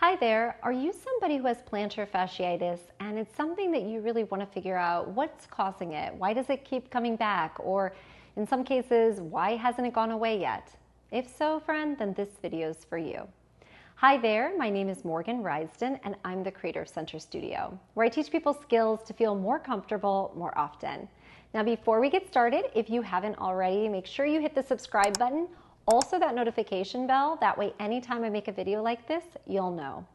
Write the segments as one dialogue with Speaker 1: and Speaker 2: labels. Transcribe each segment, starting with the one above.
Speaker 1: Hi there. Are you somebody who has plantar fasciitis and it's something that you really want to figure out what's causing it? Why does it keep coming back? Or in some cases, why hasn't it gone away yet? If so, friend, then this video is for you. Hi there, my name is Morgan Risden and I'm the creator of Center Studio, where I teach people skills to feel more comfortable more often. Now, before we get started, if you haven't already, make sure you hit the subscribe button. Also that notification bell, that way anytime I make a video like this, you'll know.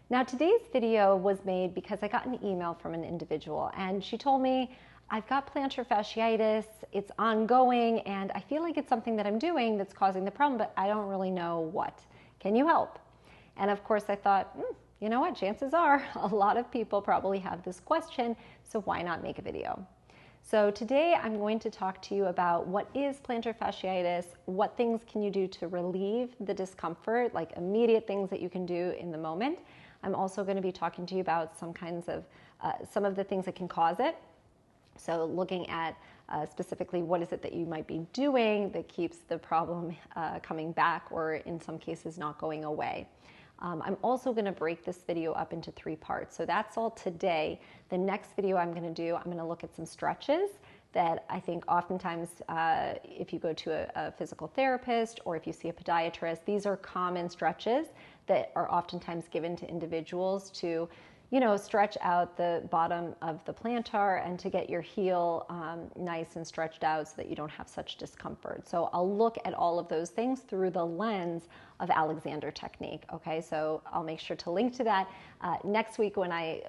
Speaker 1: Now today's video was made because I got an email from an individual and she told me, I've got plantar fasciitis, it's ongoing, and I feel like it's something that I'm doing that's causing the problem, but I don't really know what. Can you help? And of course I thought, you know what, chances are a lot of people probably have this question, so why not make a video? So today I'm going to talk to you about what is plantar fasciitis, what things can you do to relieve the discomfort, like immediate things that you can do in the moment. I'm also going to be talking to you about some of the things that can cause it. So looking at specifically what is it that you might be doing that keeps the problem coming back or in some cases not going away. I'm also going to break this video up into 3 parts. So that's all today. The next video I'm going to do, I'm going to look at some stretches that I think oftentimes if you go to a physical therapist or if you see a podiatrist, these are common stretches that are oftentimes given to individuals to, stretch out the bottom of the plantar and to get your heel nice and stretched out so that you don't have such discomfort. So I'll look at all of those things through the lens of Alexander technique. Okay, so I'll make sure to link to that next week when I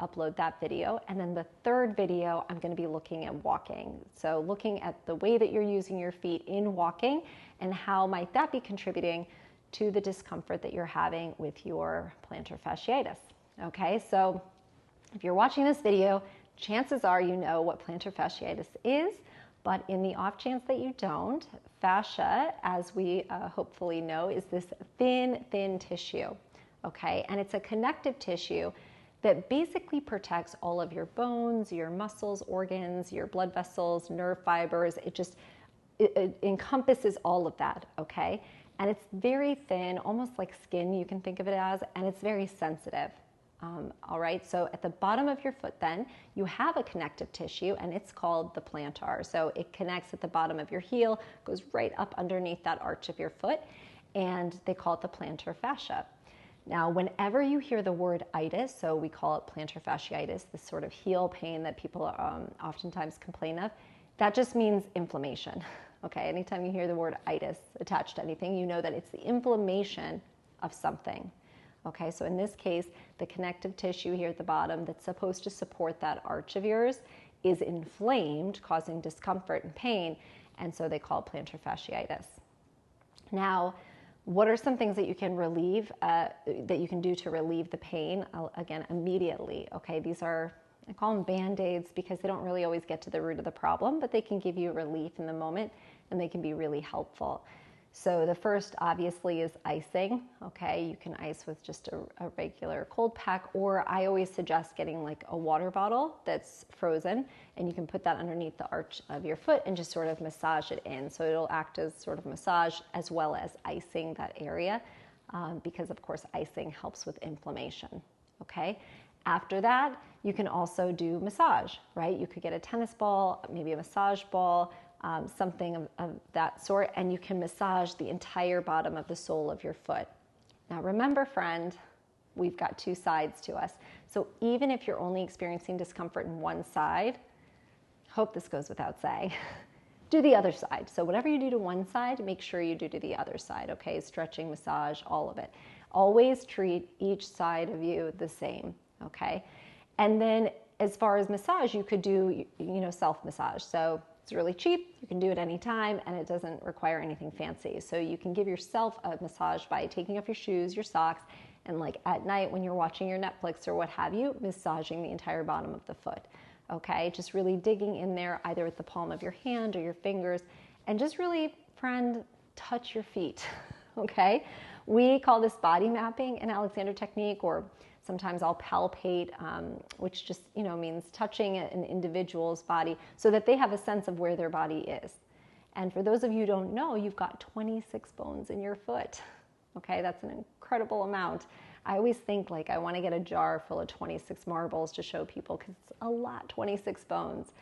Speaker 1: upload that video. And then the third video, I'm going to be looking at walking. So looking at the way that you're using your feet in walking and how might that be contributing to the discomfort that you're having with your plantar fasciitis. Okay, so if you're watching this video, chances are you know what plantar fasciitis is, but in the off chance that you don't, fascia, as we hopefully know, is this thin tissue, okay? And it's a connective tissue that basically protects all of your bones, your muscles, organs, your blood vessels, nerve fibers. It encompasses all of that, okay? And it's very thin, almost like skin, you can think of it as, and it's very sensitive. All right, so at the bottom of your foot then, you have a connective tissue and it's called the plantar. So it connects at the bottom of your heel, goes right up underneath that arch of your foot, and they call it the plantar fascia. Now, whenever you hear the word itis, so we call it plantar fasciitis, this sort of heel pain that people oftentimes complain of, that just means inflammation. Okay, anytime you hear the word itis attached to anything, you know that it's the inflammation of something. Okay, so in this case, the connective tissue here at the bottom that's supposed to support that arch of yours is inflamed, causing discomfort and pain, and so they call it plantar fasciitis. Now, what are some things that you can relieve, that you can do to relieve the pain, again, immediately? Okay, these are, I call them Band-Aids because they don't really always get to the root of the problem, but they can give you relief in the moment, and they can be really helpful. So the first obviously is icing, okay? You can ice with just a regular cold pack, or I always suggest getting like a water bottle that's frozen, and you can put that underneath the arch of your foot and just sort of massage it in. So it'll act as sort of massage as well as icing that area, because of course icing helps with inflammation, okay? After that, you can also do massage, right? You could get a tennis ball, maybe a massage ball, something of that sort, and you can massage the entire bottom of the sole of your foot. Now remember, friend, we've got 2 sides to us. So even if you're only experiencing discomfort in one side, hope this goes without saying, do the other side. So whatever you do to one side, make sure you do to the other side, okay? Stretching, massage, all of it. Always treat each side of you the same, okay? And then as far as massage, you could do, self-massage. So it's really cheap, you can do it anytime, and it doesn't require anything fancy. So you can give yourself a massage by taking off your shoes, your socks, and like at night when you're watching your Netflix or what have you, massaging the entire bottom of the foot, okay? Just really digging in there, either with the palm of your hand or your fingers, and just really, friend, touch your feet, okay? We call this body mapping in Alexander technique, or sometimes I'll palpate, which just means touching an individual's body so that they have a sense of where their body is. And for those of you who don't know, you've got 26 bones in your foot. Okay, that's an incredible amount. I always think like I want to get a jar full of 26 marbles to show people because it's a lot, 26 bones.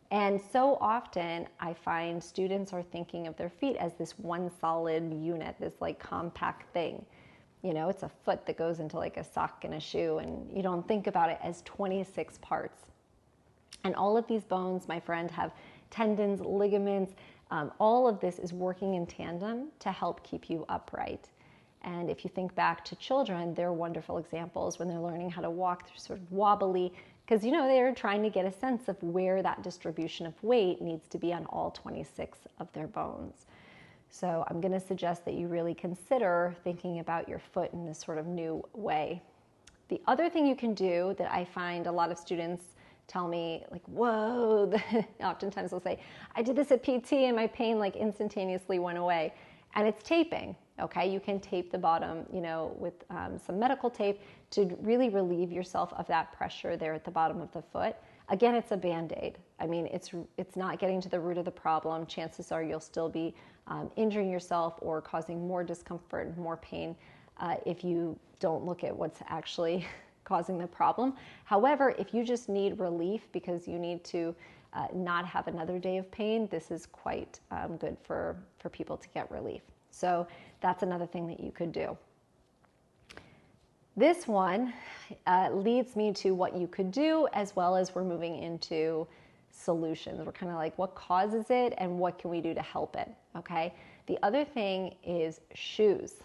Speaker 1: And so often I find students are thinking of their feet as this one solid unit, this like compact thing. You know, it's a foot that goes into like a sock and a shoe, and you don't think about it as 26 parts. And all of these bones, my friend, have tendons, ligaments. All of this is working in tandem to help keep you upright. And if you think back to children, they're wonderful examples when they're learning how to walk. They're sort of wobbly because, you know, they're trying to get a sense of where that distribution of weight needs to be on all 26 of their bones. So I'm going to suggest that you really consider thinking about your foot in this sort of new way. The other thing you can do that I find a lot of students tell me, like, whoa, oftentimes they'll say, I did this at PT and my pain like instantaneously went away. And it's taping, okay? You can tape the bottom, you know, with some medical tape to really relieve yourself of that pressure there at the bottom of the foot. Again, it's a Band-Aid. I mean, it's not getting to the root of the problem. Chances are you'll still be injuring yourself or causing more discomfort, more pain if you don't look at what's actually causing the problem. However, if you just need relief because you need to not have another day of pain, this is quite good for people to get relief. So that's another thing that you could do. This one leads me to what you could do, as well as we're moving into solutions. We're kind of like, what causes it and what can we do to help it, okay? The other thing is shoes.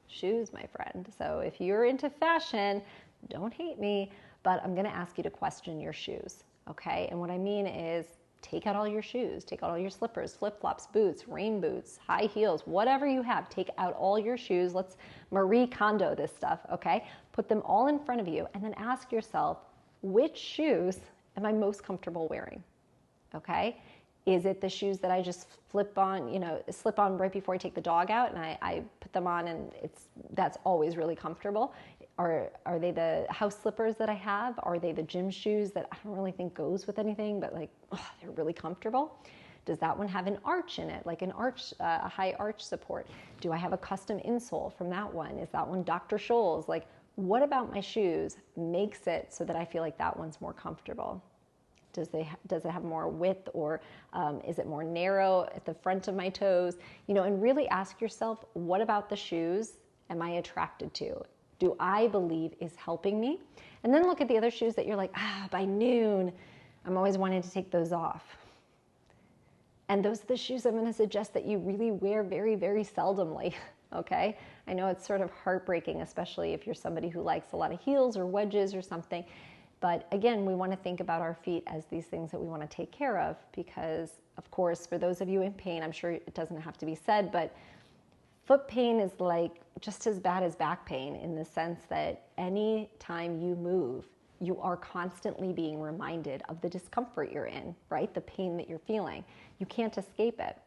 Speaker 1: Shoes, my friend. So if you're into fashion, don't hate me, but I'm going to ask you to question your shoes, okay? And what I mean is take out all your shoes, take out all your slippers, flip-flops, boots, rain boots, high heels, whatever you have, take out all your shoes. Let's Marie Kondo this stuff, okay? Put them all in front of you and then ask yourself, which shoes am I most comfortable wearing, okay? Is it the shoes that I just slip on right before I take the dog out and I put them on and that's always really comfortable? Are they the house slippers that I have? Are they the gym shoes that I don't really think goes with anything, but like, they're really comfortable? Does that one have an arch in it, like an arch, a high arch support? Do I have a custom insole from that one? Is that one Dr. Scholl's? Like, what about my shoes makes it so that I feel like that one's more comfortable? Does it have more width, or is it more narrow at the front of my toes? You know, and really ask yourself, what about the shoes am I attracted to? Do I believe is helping me? And then look at the other shoes that you're like, by noon, I'm always wanting to take those off. And those are the shoes I'm going to suggest that you really wear very, very seldomly, okay? I know it's sort of heartbreaking, especially if you're somebody who likes a lot of heels or wedges or something. But again, we want to think about our feet as these things that we want to take care of because, of course, for those of you in pain, I'm sure it doesn't have to be said, but foot pain is like just as bad as back pain in the sense that any time you move, you are constantly being reminded of the discomfort you're in, right? The pain that you're feeling. You can't escape it.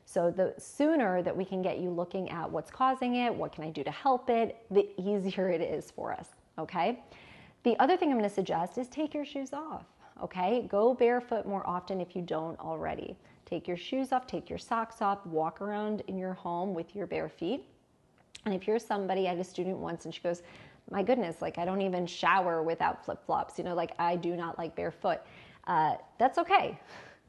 Speaker 1: So the sooner that we can get you looking at what's causing it, what can I do to help it, the easier it is for us, okay? The other thing I'm going to suggest is take your shoes off, okay? Go barefoot more often if you don't already. Take your shoes off, take your socks off, walk around in your home with your bare feet. And if you're somebody, I had a student once and she goes, my goodness, like I don't even shower without flip-flops, you know, like I do not like barefoot. That's okay,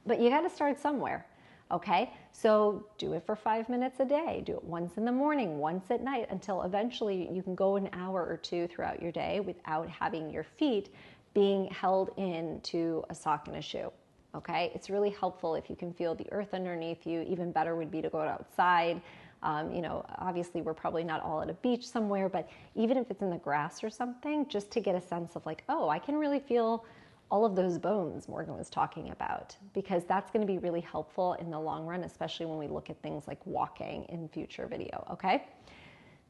Speaker 1: but you got to start somewhere. Okay, so do it for 5 minutes a day. Do it once in the morning, once at night, until eventually you can go an hour or two throughout your day without having your feet being held into a sock and a shoe. Okay, it's really helpful if you can feel the earth underneath you. Even better would be to go outside. You know, obviously we're probably not all at a beach somewhere, but even if it's in the grass or something, just to get a sense of like, oh, I can really feel all of those bones Morgan was talking about, because that's going to be really helpful in the long run, especially when we look at things like walking in future video, okay?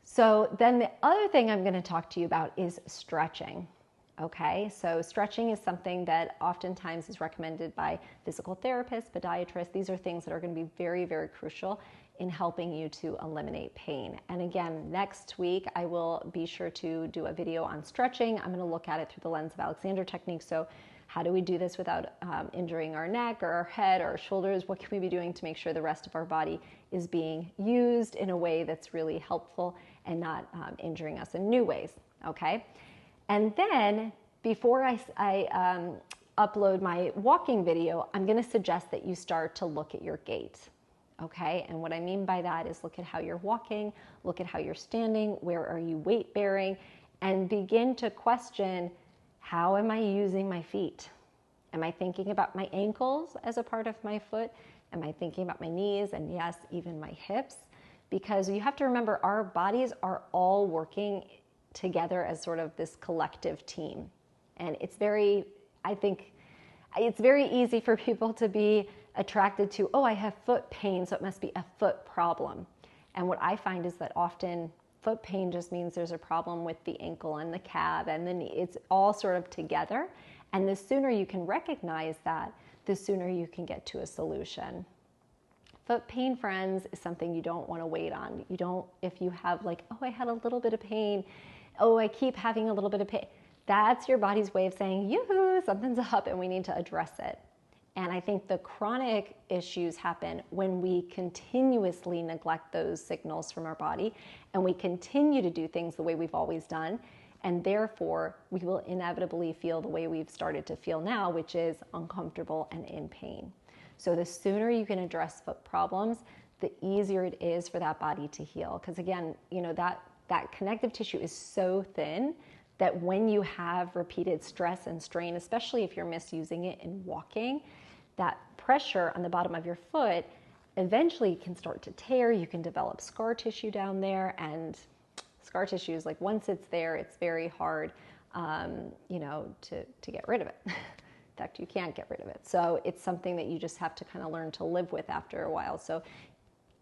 Speaker 1: So then the other thing I'm going to talk to you about is stretching, okay? So stretching is something that oftentimes is recommended by physical therapists, podiatrists. These are things that are going to be very, very crucial in helping you to eliminate pain. And again, next week, I will be sure to do a video on stretching. I'm going to look at it through the lens of Alexander technique. So how do we do this without injuring our neck or our head or our shoulders? What can we be doing to make sure the rest of our body is being used in a way that's really helpful and not injuring us in new ways, okay? And then before I upload my walking video, I'm gonna suggest that you start to look at your gait, okay? And what I mean by that is look at how you're walking, look at how you're standing, where are you weight bearing, and begin to question, how am I using my feet? Am I thinking about my ankles as a part of my foot? Am I thinking about my knees and yes, even my hips? Because you have to remember our bodies are all working together as sort of this collective team. And it's very, I think, it's very easy for people to be attracted to, oh, I have foot pain, so it must be a foot problem. And what I find is that often foot pain just means there's a problem with the ankle and the calf and the knee. It's all sort of together. And the sooner you can recognize that, the sooner you can get to a solution. Foot pain, friends, is something you don't want to wait on. You don't, if you have like, oh, I had a little bit of pain. Oh, I keep having a little bit of pain. That's your body's way of saying, yoo-hoo, something's up and we need to address it. And I think the chronic issues happen when we continuously neglect those signals from our body and we continue to do things the way we've always done. And therefore, we will inevitably feel the way we've started to feel now, which is uncomfortable and in pain. So the sooner you can address foot problems, the easier it is for that body to heal. Because again, you know, that connective tissue is so thin that when you have repeated stress and strain, especially if you're misusing it in walking, that pressure on the bottom of your foot eventually can start to tear. You can develop scar tissue down there, and scar tissue is like, once it's there, it's very hard, you know, to get rid of it. In fact, you can't get rid of it. So it's something that you just have to kind of learn to live with after a while. So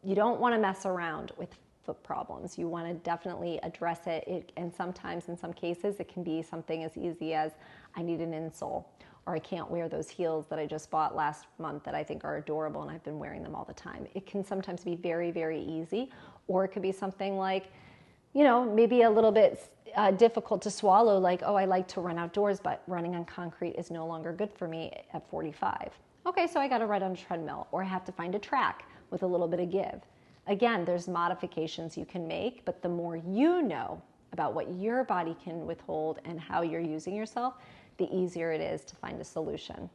Speaker 1: you don't want to mess around with foot problems. You want to definitely address it. And sometimes, in some cases, it can be something as easy as, I need an insole, or I can't wear those heels that I just bought last month that I think are adorable and I've been wearing them all the time. It can sometimes be very, very easy, or it could be something like, you know, maybe a little bit difficult to swallow, like, oh, I like to run outdoors, but running on concrete is no longer good for me at 45. Okay, so I got to run on a treadmill, or I have to find a track with a little bit of give. Again, there's modifications you can make, but the more you know about what your body can withhold and how you're using yourself, the easier it is to find a solution.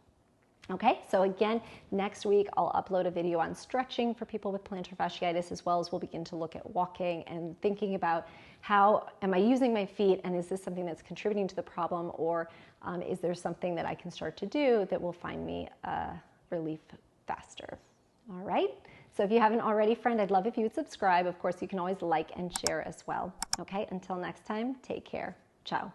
Speaker 1: Okay, so again, next week I'll upload a video on stretching for people with plantar fasciitis, as well as we'll begin to look at walking and thinking about how am I using my feet, and is this something that's contributing to the problem, or is there something that I can start to do that will find me relief faster. All right, so if you haven't already, friend, I'd love if you would subscribe. Of course, you can always like and share as well. Okay, until next time, take care. Ciao.